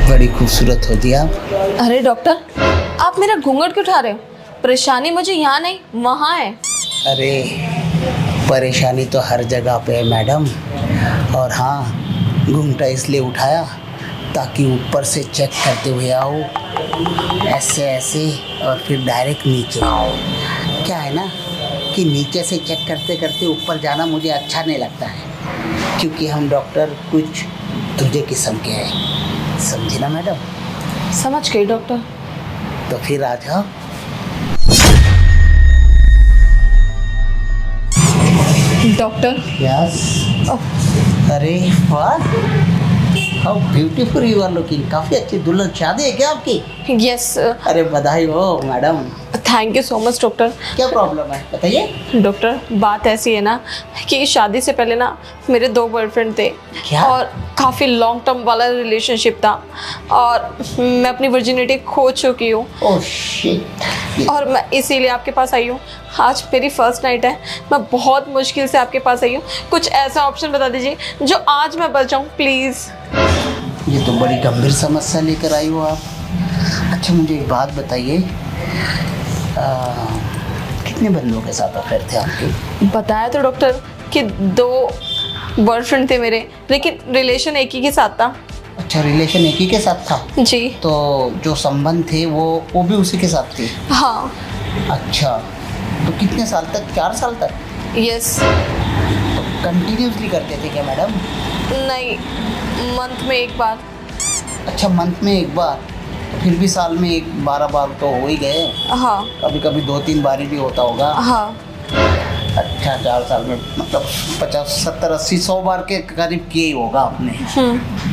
बड़ी खूबसूरत हो जी आप। अरे डॉक्टर, आप मेरा घूंघट क्यों उठा रहे हो? परेशानी मुझे यहाँ नहीं वहाँ है। अरे परेशानी तो हर जगह पे है मैडम। और हाँ, घूंघटा इसलिए उठाया ताकि ऊपर से चेक करते हुए आओ, ऐसे ऐसे और फिर डायरेक्ट नीचे आओ। क्या है ना कि नीचे से चेक करते करते ऊपर जाना मुझे अच्छा नहीं लगता है, क्योंकि हम डॉक्टर कुछ दूसरे किस्म के हैं। समझी ना मैडम? समझ गई डॉक्टर। तो फिर आ जाओ। Doctor yes. अरे वाह, how beautiful you are looking. काफी अच्छी दुल्हन। शादी है क्या आपकी? यस। अरे बधाई हो madam. Thank you so much doctor. क्या प्रॉब्लम है बताइए। डॉक्टर बात ऐसी है ना कि शादी से पहले ना मेरे 2 बॉयफ्रेंड थे। क्या? और काफ़ी लॉन्ग टर्म वाला रिलेशनशिप था और मैं अपनी वर्जिनिटी खो चुकी हूँ। Oh shit. और मैं इसीलिए आपके पास आई हूँ। आज मेरी फर्स्ट नाइट है। मैं बहुत मुश्किल से आपके पास आई हूँ। कुछ ऐसा ऑप्शन बता दीजिए जो आज मैं बच जाऊँ प्लीज़। ये तो बड़ी गंभीर समस्या लेकर आई हो आप। अच्छा मुझे एक बात बताइए, कितने बंदों के साथ अफेयर थे आपके? बताया तो डॉक्टर कि 2 बॉयफ्रेंड थे मेरे, लेकिन रिलेशन एक ही के साथ था। अच्छा, रिलेशन एक ही के साथ था? जी। तो जो संबंध थे वो भी उसी के साथ थे? हाँ। अच्छा, तो कितने साल तक? 4 साल तक? यस। तो कंटिन्यूसली करते थे क्या मैडम? नहीं, मंथ में एक बार। अच्छा, मंथ में एक बार। तो फिर भी साल में 12 बार तो हो ही गए। हाँ। कभी कभी 2-3 बारी भी होता होगा। हाँ। अच्छा, 4 साल में मतलब 50, 70, 80, 100 बार के करीब किए ही होगा आपने।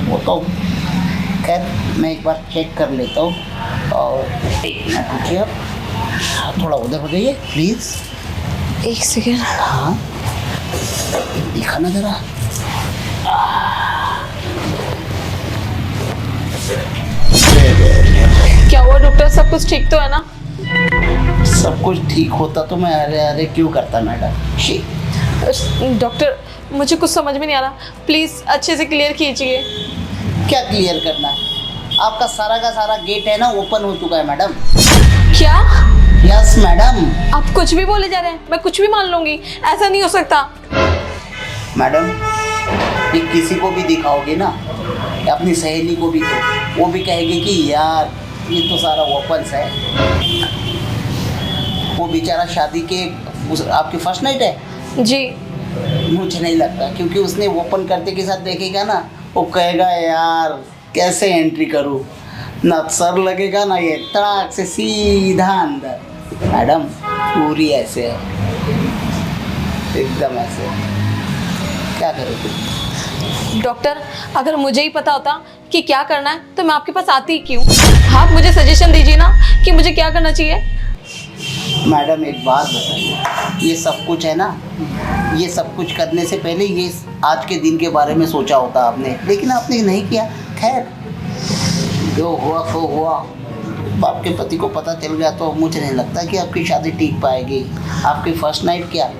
वो तो खैर मैं एक बार चेक कर लेता हूँ। और एक मिनट रुकिए आप, थोड़ा उधर हो जाइए प्लीज़। 1 सेकेंड। हाँ दिखा ना जरा। क्या हुआ डॉक्टर, सब कुछ ठीक तो है ना? सब कुछ ठीक होता तो मैं अरे अरे क्यों करता मैडम। डॉक्टर मुझे कुछ समझ में नहीं आ रहा, प्लीज़ अच्छे से क्लियर कीजिए। क्या क्लियर करना है? आपका सारा का सारा गेट है ना ओपन हो चुका है मैडम। क्या? Yes madam. आप कुछ भी बोले जा रहे हैं, मैं कुछ भी मान लूंगी। ऐसा नहीं हो सकता। मैडम ये किसी को भी दिखाओगे ना, अपनी सहेली को भी, तो वो भी कहेगी कि यार ये तो सारा ओपन है। वो बेचारा शादी के आपकी फर्स्ट नाइट है जी। मुझे नहीं लगता, क्योंकि उसने ओपन करते के साथ देखेगा ना, वो कहेगा यार कैसे एंट्री करूँ, ना सर लगेगा ना ये तड़ाक से सीधा अंदर। मैडम पूरी ऐसे है, एकदम ऐसे। क्या करोगे? डॉक्टर अगर मुझे ही पता होता कि क्या करना है तो मैं आपके पास आती ही क्यों? आप मुझे सजेशन दीजिए ना कि मुझे क्या करना चाहिए। मैडम एक बात बताइए, ये सब कुछ है ना, ये सब कुछ करने से पहले ये आज के दिन के बारे में सोचा होता आपने, लेकिन आपने नहीं किया। खैर जो हुआ सो हुआ। आपके पति को पता चल गया तो मुझे नहीं लगता कि आपकी शादी टिक पाएगी। आपकी फर्स्ट नाइट क्या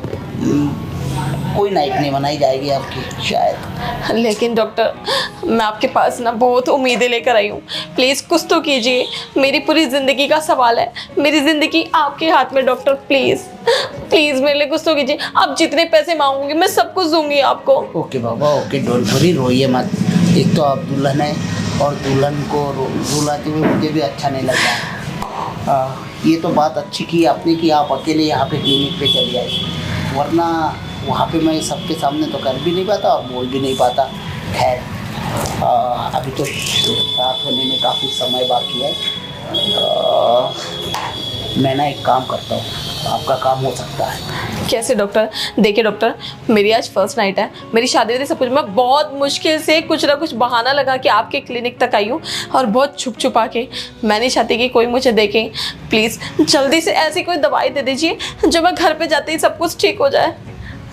कोई नाइट नहीं मनाई जाएगी आपकी शायद। लेकिन डॉक्टर मैं आपके पास ना बहुत उम्मीदें लेकर आई हूँ, प्लीज़ कुछ तो कीजिए। मेरी पूरी ज़िंदगी का सवाल है, मेरी ज़िंदगी आपके हाथ में डॉक्टर। प्लीज़ प्लीज़ मेरे लिए कुछ तो कीजिए। आप जितने पैसे मांगोगे मैं सब कुछ दूंगी आपको। ओके बाबा ओके, डोंट वरी, रोइए मत। एक तो आप दुल्हन है और दुल्हन को रुलाते हुए मुझे भी अच्छा नहीं लगता। ये तो बात अच्छी की आपने कि आप अकेले यहाँ पे क्लिनिक पे चले आए, वरना वहाँ पे मैं सबके सामने तो कर भी नहीं पाता और बोल भी नहीं पाता। खैर अभी तो रात होने में काफ़ी समय बाकी है। मैं ना एक काम करता हूँ, आपका काम हो सकता है। कैसे डॉक्टर? देखिए डॉक्टर, मेरी आज फर्स्ट नाइट है, मेरी शादी हुई थी सब कुछ। मैं बहुत मुश्किल से कुछ ना कुछ बहाना लगा के आपके क्लिनिक तक आई हूँ और बहुत छुप छुपा के। मैं नहीं चाहती कि कोई मुझे देखे। प्लीज़ जल्दी से ऐसी कोई दवाई दे दीजिए जो मैं घर पे जाते ही सब कुछ ठीक हो जाए।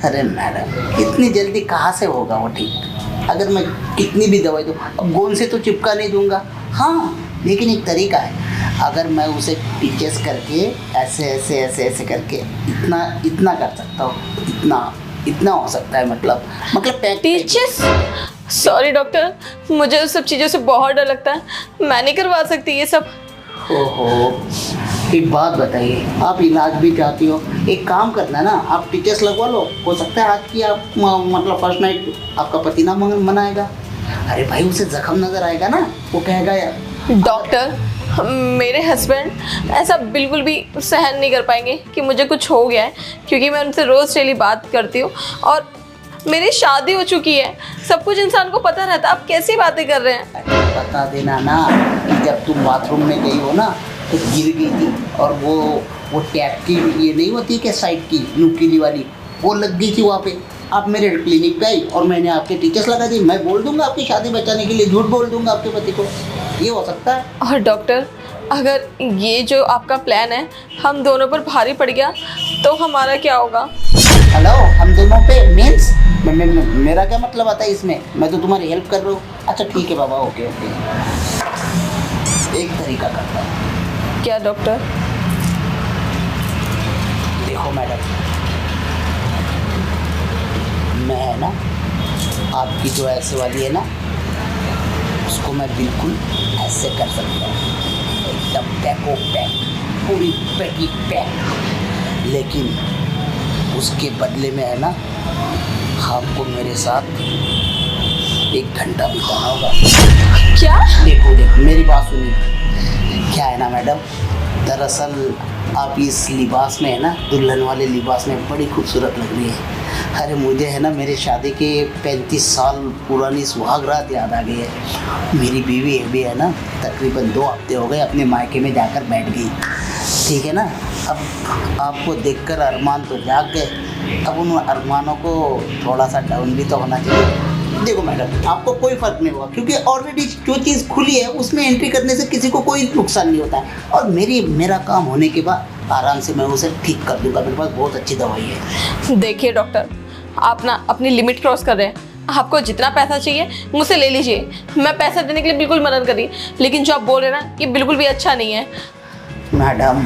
अरे मैडम इतनी जल्दी कहाँ से होगा वो ठीक? अगर मैं कितनी भी दवाई दूँ, अब गोंद से तो चिपका नहीं दूंगा। हाँ लेकिन एक तरीका है, अगर मैं उसे टीचर्स करके ऐसे ऐसे ऐसे ऐसे करके इतना कर सकता हूँ, इतना हो सकता है। मतलब टीचर्स? सॉरी डॉक्टर, मुझे उस सब चीज़ों से बहुत डर लगता है, मैं नहीं करवा सकती ये सब। ओहो, एक बात बताइए, आप इलाज भी चाहती हो, एक काम करना ना, आप टीचर्स लगवा लो। हो सकता है आज की आप मतलब फर्स्ट नाइट आपका पति ना मनाएगा। अरे भाई, उसे जख्म नजर आएगा ना, वो कहेगा यार। डॉक्टर, मेरे हस्बैंड ऐसा बिल्कुल भी सहन नहीं कर पाएंगे कि मुझे कुछ हो गया है, क्योंकि मैं उनसे रोज़ डेली बात करती हूँ और मेरी शादी हो चुकी है। सब कुछ इंसान को पता रहता है, आप कैसी बातें कर रहे हैं? बता देना ना कि जब तुम बाथरूम में गई हो ना तो गिर गई थी, और वो टैप की ये नहीं होती कि साइड की नुकीली वाली, वो लग गई थी वहाँ पे। आप मेरे क्लिनिक पे आई और मैंने आपके टीचर्स लगा दी। मैं बोल दूंगा आपकी शादी बचाने के लिए, झूठ बोल दूंगा आपके पति को, ये हो सकता है। और डॉक्टर, अगर ये जो आपका प्लान है हम दोनों पर भारी पड़ गया तो हमारा क्या होगा? हेलो, हम दोनों पे मीन्स मेरा क्या मतलब आता है इसमें? मैं तो तुम्हारी हेल्प कर रहा हूँ। अच्छा ठीक है बाबा, ओके ओके, एक तरीका करता हूँ। क्या डॉक्टर? देखो मैडम, मैं है ना, आपकी जो ऐसे वाली है ना, उसको मैं बिल्कुल ऐसे कर सकता हूँ, एकदम पैको पैक, पूरी पैकी पैक। लेकिन उसके बदले में है ना, आपको मेरे साथ 1 घंटा बिताना होगा। क्या? देखो मेरी बात सुनिए। क्या है ना मैडम, दरअसल आप इस लिबास में है ना, दुल्हन वाले लिबास में बड़ी खूबसूरत लग रही है। अरे मुझे है ना, मेरे शादी के 35 साल पुरानी सुहाग रात याद आ गई है। मेरी बीवी भी है ना, तकरीबन 2 हफ्ते हो गए अपने मायके में जाकर बैठ गई। ठीक है ना, अब आपको देखकर अरमान तो जाग गए, अब उन अरमानों को थोड़ा सा डाउन भी तो होना चाहिए। देखो मैडम, आपको कोई फ़र्क नहीं हुआ, क्योंकि ऑलरेडी जो चीज़ खुली है उसमें एंट्री करने से किसी को कोई नुकसान नहीं होता है। और मेरा काम होने के बाद आराम से मैं उसे ठीक कर दूँगा। मेरे पास बहुत अच्छी दवाई है। देखिए डॉक्टर, आप ना अपनी लिमिट क्रॉस कर रहे हैं। आपको जितना पैसा चाहिए मुझसे ले लीजिए, मैं पैसा देने के लिए बिल्कुल मदद करी, लेकिन जो आप बोल रहे हैं ना, ये बिल्कुल भी अच्छा नहीं है। मैडम,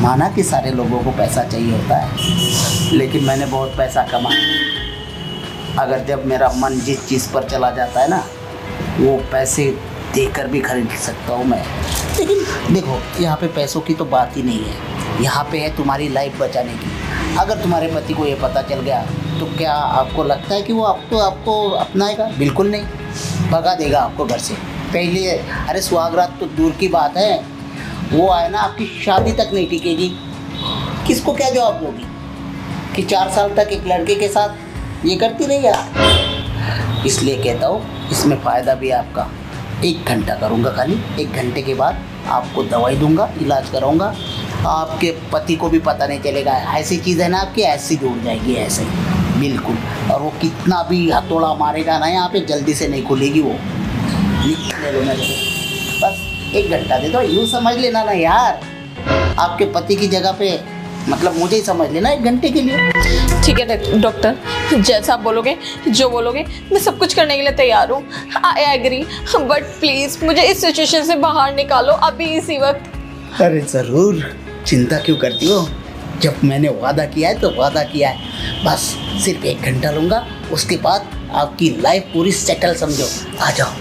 माना कि सारे लोगों को पैसा चाहिए होता है, लेकिन मैंने बहुत पैसा कमाया। अगर जब मेरा मन जिस चीज़ पर चला जाता है ना, वो पैसे देकर भी खरीद सकता हूँ मैं। लेकिन देखो, यहाँ पे पैसों की तो बात ही नहीं है, यहाँ पे है तुम्हारी लाइफ बचाने की। अगर तुम्हारे पति को ये पता चल गया तो क्या आपको लगता है कि वो आपको अपनाएगा? बिल्कुल नहीं, भगा देगा आपको घर से पहले। अरे सुहागरात तो दूर की बात है, वो आए ना, आपकी शादी तक नहीं टिकेगी। किसको क्या जवाब दोगी कि 4 साल तक एक लड़के के साथ ये करती रही यार? इसलिए कहता हूँ, इसमें फ़ायदा भी है आपका। 1 घंटा करूँगा खाली, 1 घंटे के बाद आपको दवाई दूँगा, इलाज कराऊँगा, आपके पति को भी पता नहीं चलेगा। ऐसी चीज़ है ना, आपकी ऐसी जुड़ जाएगी, ऐसे बिल्कुल। और वो कितना भी हथौड़ा मारेगा ना, यहाँ पे जल्दी से नहीं खुलेगी वो। ले लो मेरे को, बस 1 घंटा दे दो, यूँ समझ लेना ना यार, आपके पति की जगह पे मतलब मुझे ही समझ लेना 1 घंटे के लिए। ठीक है डॉक्टर, जैसा आप बोलोगे, जो बोलोगे, मैं सब कुछ करने के लिए तैयार हूँ। आई एग्री, बट प्लीज़ मुझे इस सिचुएशन से बाहर निकालो अभी, इसी वक्त। अरे ज़रूर, चिंता क्यों करती हो? जब मैंने वादा किया है तो वादा किया है। बस सिर्फ 1 घंटा लूँगा, उसके बाद आपकी लाइफ पूरी सेटल समझो। आ जाओ।